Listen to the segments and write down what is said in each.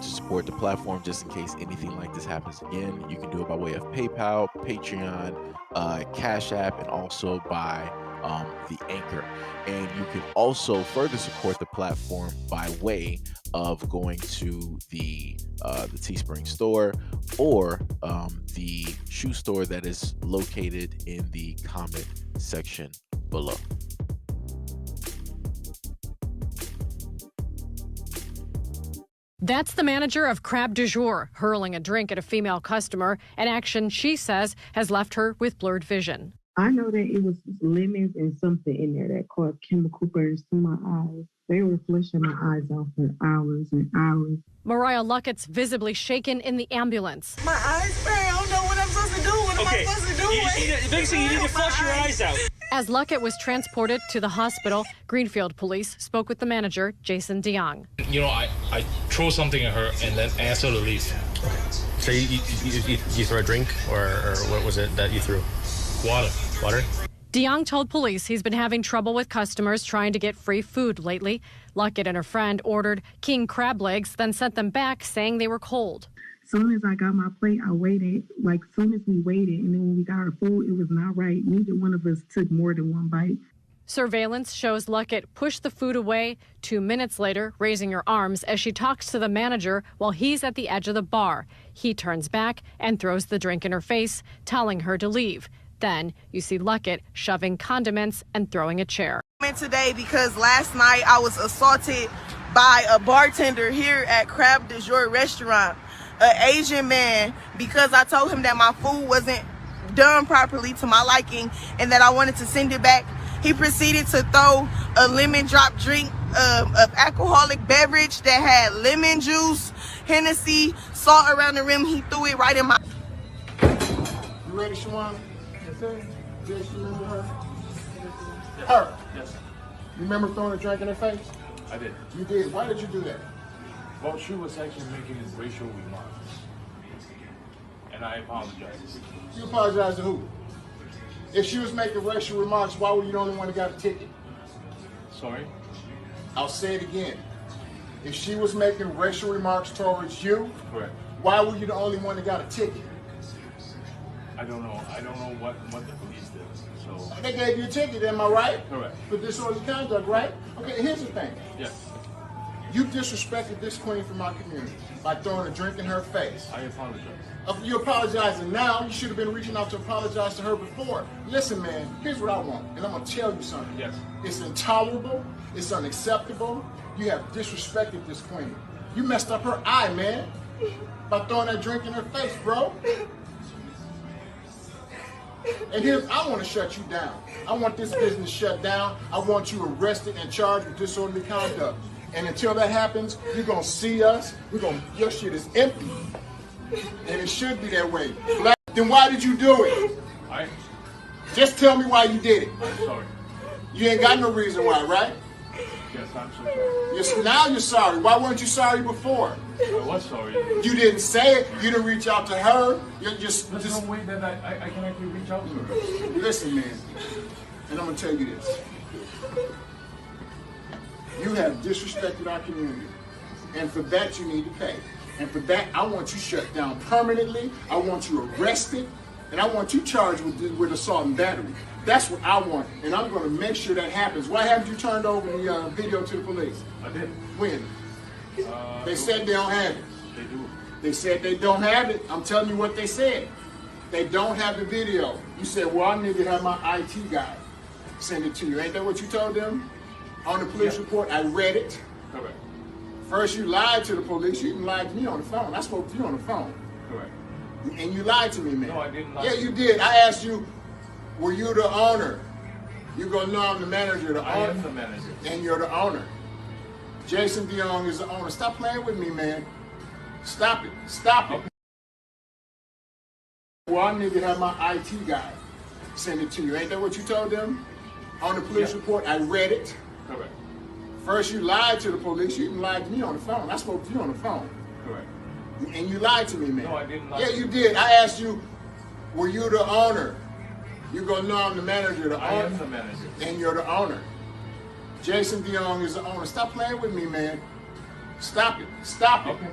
want to support the platform just in case anything like this happens again, you can do it by way of PayPal, Patreon, Cash App, and also by the Anchor. And you can also further support the platform by way of going to the Teespring store or the shoe store that is located in the comment section below. That's the manager of Crab du Jour hurling a drink at a female customer, an action she says has left her with blurred vision. I know that it was lemons and something in there that caused chemical burns to my eyes. They were flushing my eyes out for hours and hours. Mariah Luckett's visibly shaken in the ambulance. My eyes burn. I don't know what I'm supposed to do. What am I supposed to do? Basically, you need to flush your eyes out. As Luckett was transported to the hospital, Greenfield police spoke with the manager, Jason DeYoung. You know, I throw something at her and then ask her to leave. So you threw a drink, or what was it that you threw? Water? DeYoung told police he's been having trouble with customers trying to get free food lately. Luckett and her friend ordered king crab legs, then sent them back saying they were cold. Soon as I got my plate, I waited. Soon as we waited, and then when we got our food, it was not right. Neither one of us took more than one bite. Surveillance shows Luckett push the food away 2 minutes later, raising her arms as she talks to the manager while he's at the edge of the bar. He turns back and throws the drink in her face, telling her to leave. Then you see Luckett shoving condiments and throwing a chair. Today because last night I was assaulted by a bartender here at Crab du Jour restaurant, an Asian man, because I told him that my food wasn't done properly to my liking and that I wanted to send it back. He proceeded to throw a lemon drop drink of alcoholic beverage that had lemon juice, Hennessy, salt around the rim. He threw it right in my... You ready, Shawana? Yes, sir. Yes, you remember her? Yes. Her? Yes. You remember throwing a drink in her face? I did. You did. Why did you do that? Well, she was actually making racial remarks. And I apologize. You apologize to who? If she was making racial remarks, why were you the only one that got a ticket? Sorry? I'll say it again. If she was making racial remarks towards you, Correct. why were you the only one that got a ticket? I don't know. I don't know what the police did. So They gave you a ticket, am I right? Correct. For disorderly conduct, right? Okay, here's the thing. yes, You disrespected this queen from our community by throwing a drink in her face. I apologize. You're apologizing now. You should have been reaching out to apologize to her before. Listen, man, here's what I want, and I'm going to tell you something. Yes. It's intolerable. It's unacceptable. You have disrespected this queen. You messed up her eye, man, by throwing that drink in her face, bro. And here, I want to shut you down. I want this business shut down. I want you arrested and charged with disorderly conduct. And until that happens, you're going to see us. Your shit is empty. And it should be that way. Then why did you do it? Just tell me why you did it. I'm sorry. You ain't got no reason why, right? Yes, I'm so sorry. Now you're sorry. Why weren't you sorry before? I was sorry. You didn't say it. You didn't reach out to her. You're just... There's no way that I can actually reach out to her. Listen, man. And I'm going to tell you this. You have disrespected our community. And for that, you need to pay. And for that, I want you shut down permanently. I want you arrested. And I want you charged with assault and battery. That's what I want. And I'm going to make sure that happens. Why haven't you turned over the video to the police? I did. When? They said they don't have it. They do. They said they don't have it. I'm telling you what they said. They don't have the video. You said, well, I need to have my IT guy send it to you. Ain't that what you told them? On the police report, I read it. Correct. First, you lied to the police. You even lied to me on the phone. I spoke to you on the phone. Correct. And you lied to me, man. No, I didn't lie. Yeah, you did. I asked you, were you the owner? You go, no, I'm the manager. I am the manager. And you're the owner. Jason DeYoung is the owner. Stop playing with me, man. Stop it. Stop it. Okay. Well, I need to have my IT guy send it to you. Ain't that what you told them? On the police report, I read it. Correct. First, you lied to the police. You even lied to me on the phone. I spoke to you on the phone. Correct. And you lied to me, man. No, I didn't lie. Yeah, you did. I asked you, were you the owner? You go, no, I'm the manager. I am the manager. And you're the owner. Jason DeYoung is the owner. Stop playing with me, man. Stop it. Stop it. Okay.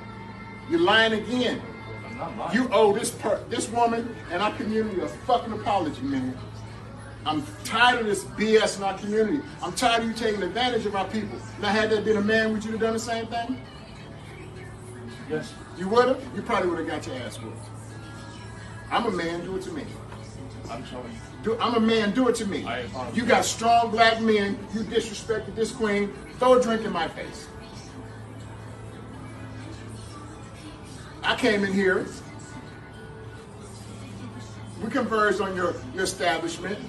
You're lying again. I'm not lying. You owe this woman and our community a fucking apology, man. I'm tired of this BS in our community. I'm tired of you taking advantage of our people. Now, had there been a man, would you have done the same thing? Yes. You would have? You probably would have got your ass whooped. I'm a man, do it to me. I'm sorry. I'm a man, do it to me. I apologize. You got strong black men, you disrespected this queen, throw a drink in my face. I came in here, we converged on your establishment.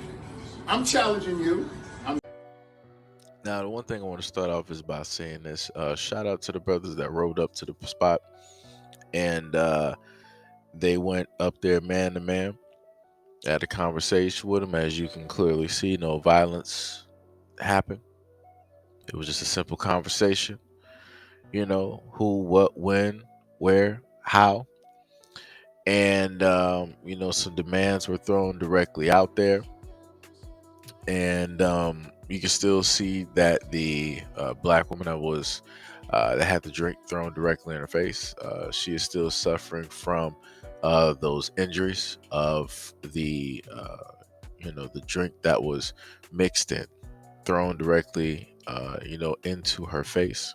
I'm challenging you. Now, the one thing I want to start off is by saying this. Shout out to the brothers that rode up to the spot, and they went up there man to man, had a conversation with him. As you can clearly see, no violence happened. It was just a simple conversation. You know, who, what, when, where, how. And, you know, some demands were thrown directly out there. And you can still see that the black woman that had the drink thrown directly in her face, she is still suffering from those injuries of the you know, the drink that was mixed in, thrown directly you know, into her face.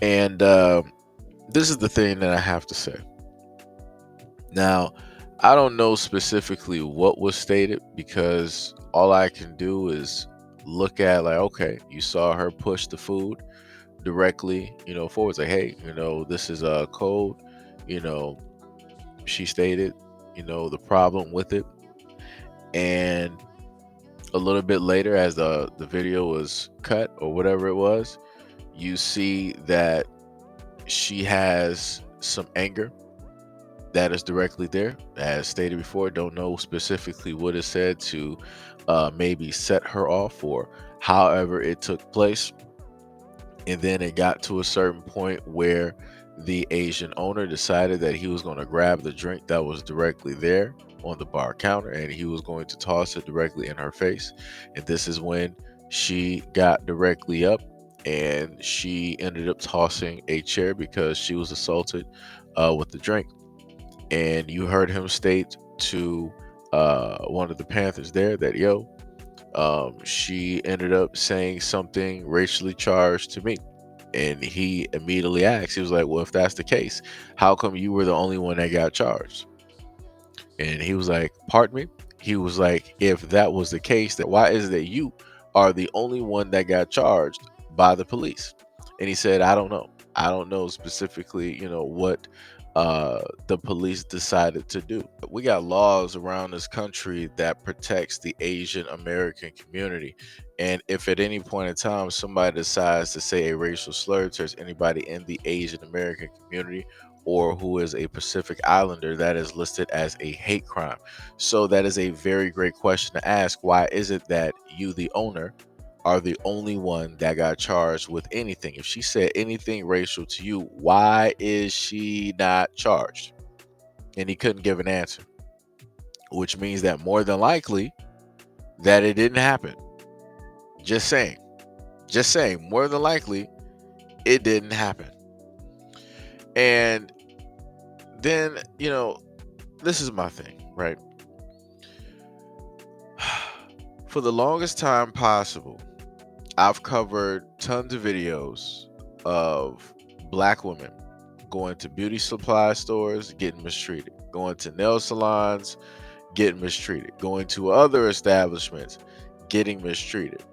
And this is the thing that I have to say. Now, I don't know specifically what was stated, because all I can do is look at, like, okay, you saw her push the food directly, you know, forward. Like, hey, you know, this is a code, you know, she stated, you know, the problem with it. And a little bit later, as the video was cut or whatever it was, you see that she has some anger that is directly there. As stated before, don't know specifically what is said to maybe set her off or however it took place. And then it got to a certain point where the Asian owner decided that he was going to grab the drink that was directly there on the bar counter, and he was going to toss it directly in her face. And this is when she got directly up, and she ended up tossing a chair because she was assaulted with the drink. And you heard him state to one of the Panthers there that, yo, she ended up saying something racially charged to me. And he immediately asked, he was like, well, if that's the case, how come you were the only one that got charged? And he was like, pardon me? He was like, if that was the case, then why is it that you are the only one that got charged by the police? And he said, I don't know. I don't know specifically, you know, what the police decided to do. We got laws around this country that protects the Asian American community. And if at any point in time somebody decides to say a racial slur towards anybody in the Asian American community, or who is a Pacific Islander, that is listed as a hate crime. So that is a very great question to ask. Why is it that you, the owner, are the only one that got charged with anything? If she said anything racial to you, why is she not charged? And he couldn't give an answer, which means that more than likely that it didn't happen. Just saying, more than likely it didn't happen. And then, you know, this is my thing, right? For the longest time possible, I've covered tons of videos of black women going to beauty supply stores, getting mistreated, going to nail salons, getting mistreated, going to other establishments, getting mistreated.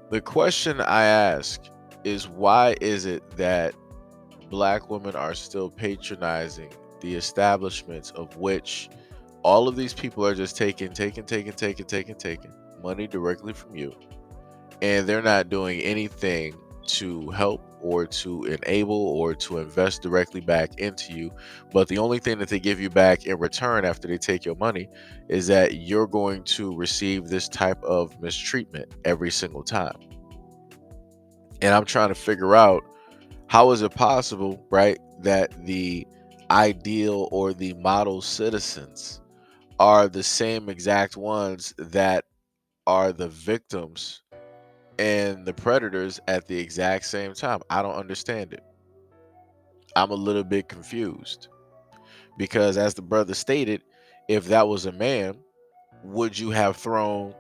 The question I ask is, why is it that black women are still patronizing the establishments of which all of these people are just taking money directly from you, and they're not doing anything to help or to enable or to invest directly back into you? But the only thing that they give you back in return after they take your money is that you're going to receive this type of mistreatment every single time. And I'm trying to figure out, how is it possible, right, that the ideal or the model citizens are the same exact ones that are the victims and the predators at the exact same time? I don't understand it. I'm a little bit confused because, as the brother stated, if that was a man, would you have thrown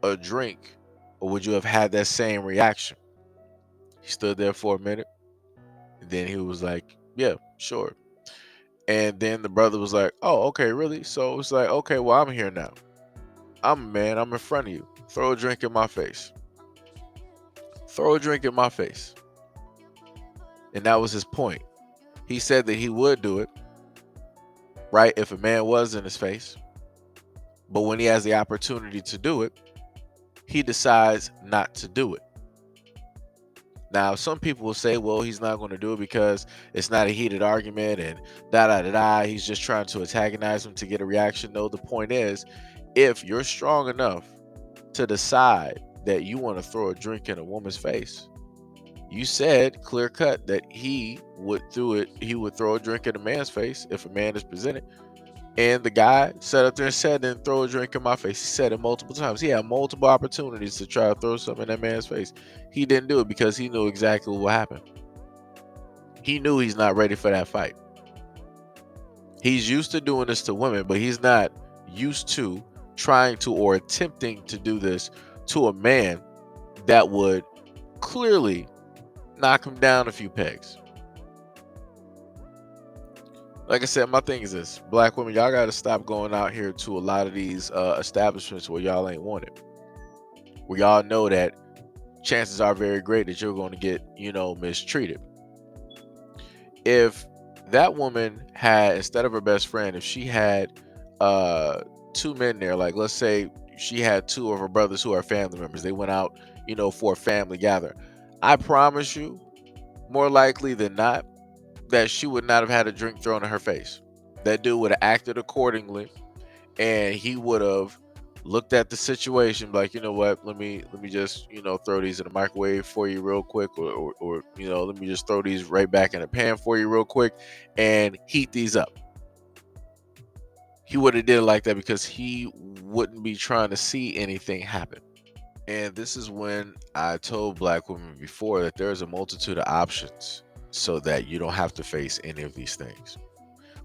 a drink or would you have had that same reaction? He stood there for a minute. And then he was like, yeah, sure. And then the brother was like, oh, okay, really? So it's like, okay, well, I'm here now. I'm a man. I'm in front of you. Throw a drink in my face. Throw a drink in my face. And that was his point. He said that he would do it, right, if a man was in his face. But when he has the opportunity to do it, he decides not to do it. Now, some people will say, well, he's not going to do it because it's not a heated argument and da da da da. He's just trying to antagonize him to get a reaction. No, the point is, if you're strong enough to decide that you want to throw a drink in a woman's face, you said clear cut that he would do it. He would throw a drink in a man's face if a man is presented. And the guy sat up there and said, then throw a drink in my face. He said it multiple times. He had multiple opportunities to try to throw something in that man's face. He didn't do it because he knew exactly what happened. He knew he's not ready for that fight. He's used to doing this to women, but he's not used to trying to or attempting to do this to a man that would clearly knock him down a few pegs. Like I said, my thing is this: black women, y'all got to stop going out here to a lot of these establishments where y'all ain't wanted, where y'all know that chances are very great that you're going to get, mistreated. If that woman had, instead of her best friend, if she had two men there, like let's say she had two of her brothers who are family members, they went out, for a family gather, I promise you, more likely than not, that she would not have had a drink thrown in her face. That dude would have acted accordingly, and he would have looked at the situation like, you know what, let me just, throw these in the microwave for you real quick, or let me just throw these right back in the pan for you real quick and heat these up. He would have did it like that because he wouldn't be trying to see anything happen. And this is when I told black women before that there's a multitude of options so that you don't have to face any of these things.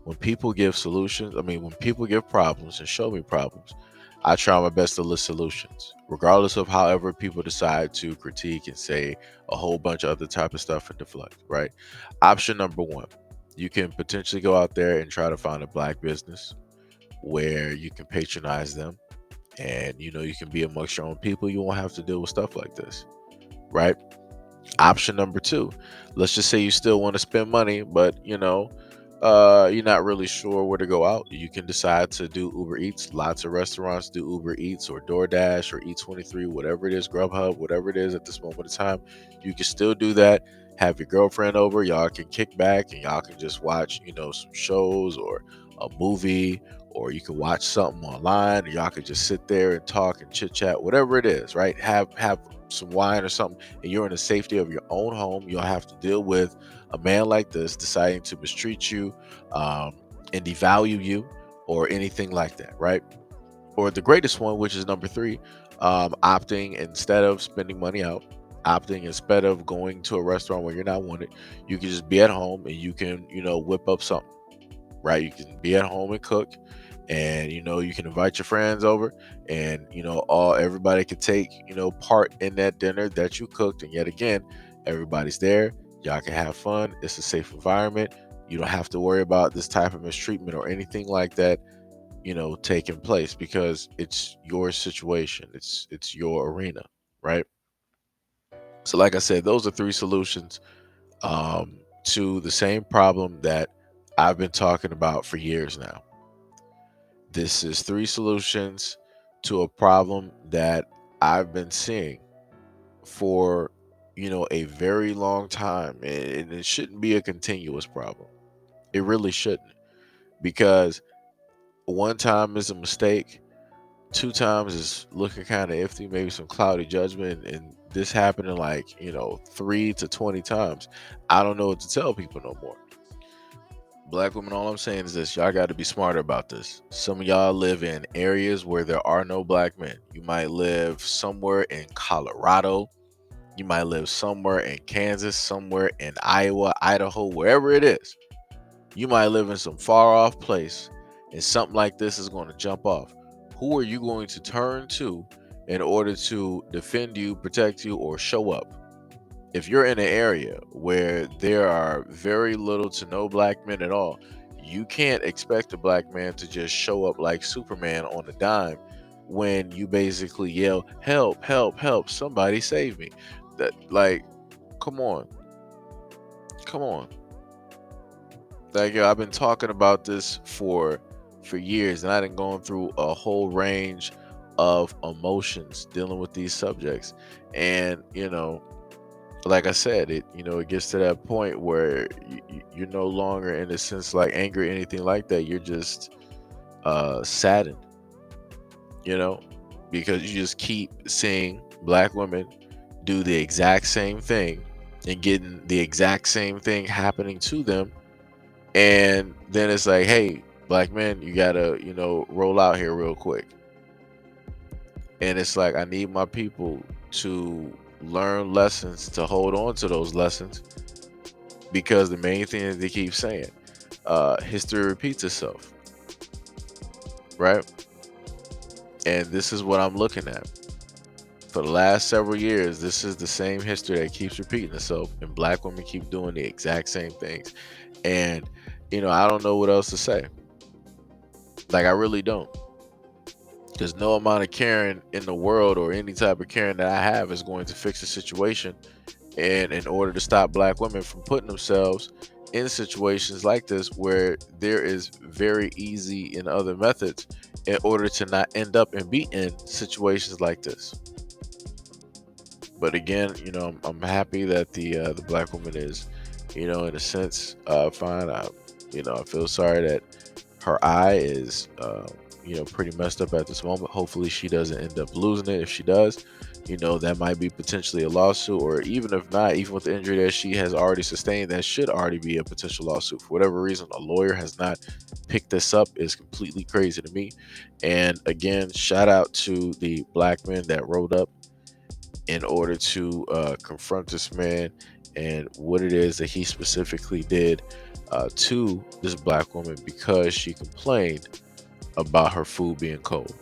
When people give solutions, when people give problems and show me problems, I try my best to list solutions, regardless of however people decide to critique and say a whole bunch of other type of stuff and deflect, right? Option number one, you can potentially go out there and try to find a black business where you can patronize them and, you can be amongst your own people. You won't have to deal with stuff like this, right? Option number two, let's just say you still want to spend money, but you're not really sure where to go out. You can decide to do Uber Eats. Lots of restaurants do Uber Eats or DoorDash or Eat23, whatever it is, Grubhub, whatever it is at this moment in time. You can still do that. Have your girlfriend over. Y'all can kick back and y'all can just watch, some shows or a movie, or you can watch something online, or y'all can just sit there and talk and chit chat, whatever it is, right? Have some wine or something, and you're in the safety of your own home. You don't have to deal with a man like this deciding to mistreat you and devalue you or anything like that, right? Or the greatest one, which is number three, opting instead of spending money out, opting instead of going to a restaurant where you're not wanted, you can just be at home and you can, whip up something, right? You can be at home and cook, and you can invite your friends over, and everybody can take part in that dinner that you cooked, and yet again, everybody's there. Y'all can have fun. It's a safe environment. You don't have to worry about this type of mistreatment or anything like that taking place, because it's your situation, it's your arena, right? So like I said, those are three solutions to the same problem that I've been talking about for years now. This is three solutions to a problem that I've been seeing for, a very long time. And it shouldn't be a continuous problem. It really shouldn't. Because one time is a mistake. Two times is looking kind of iffy, maybe some cloudy judgment. And this happening 3 to 20 times. I don't know what to tell people no more. Black women, all I'm saying is this: y'all got to be smarter about this. Some of y'all live in areas where there are no black men. You might live somewhere in Colorado, You might live somewhere in Kansas, somewhere in Iowa, Idaho, wherever it is. You might live in some far off place and something like this is going to jump off. Who are you going to turn to in order to defend you, protect you, or show up? If you're in an area where there are very little to no black men at all, you can't expect a black man to just show up like Superman on a dime when you basically yell, "Help, help, help, somebody save me." That, like, come on. Come on. Like, yo, I've been talking about this for years, and I done gone through a whole range of emotions dealing with these subjects. And, like I said, it gets to that point where you're no longer, in a sense, like angry or anything like that. You're just saddened, you know, because you just keep seeing black women do the exact same thing and getting the exact same thing happening to them. And then it's like, hey, black men, you gotta, roll out here real quick. And it's like, I need my people to learn lessons, to hold on to those lessons, because the main thing that they keep saying, history repeats itself, right? And this is what I'm looking at. For the last several years, this is the same history that keeps repeating itself, and black women keep doing the exact same things. And, I don't know what else to say. Like, I really don't. Because no amount of caring in the world, or any type of caring that I have, is going to fix the situation. And in order to stop black women from putting themselves in situations like this, where there is very easy and other methods in order to not end up and be in situations like this. But again, I'm happy that the black woman is, in a sense, fine. I feel sorry that her eye is, pretty messed up at this moment. Hopefully she doesn't end up losing it. If she does, that might be potentially a lawsuit, or even if not, even with the injury that she has already sustained, that should already be a potential lawsuit. For whatever reason, a lawyer has not picked this up is completely crazy to me. And again, shout out to the black men that rode up in order to confront this man and what it is that he specifically did to this black woman, because she complained about her food being cold.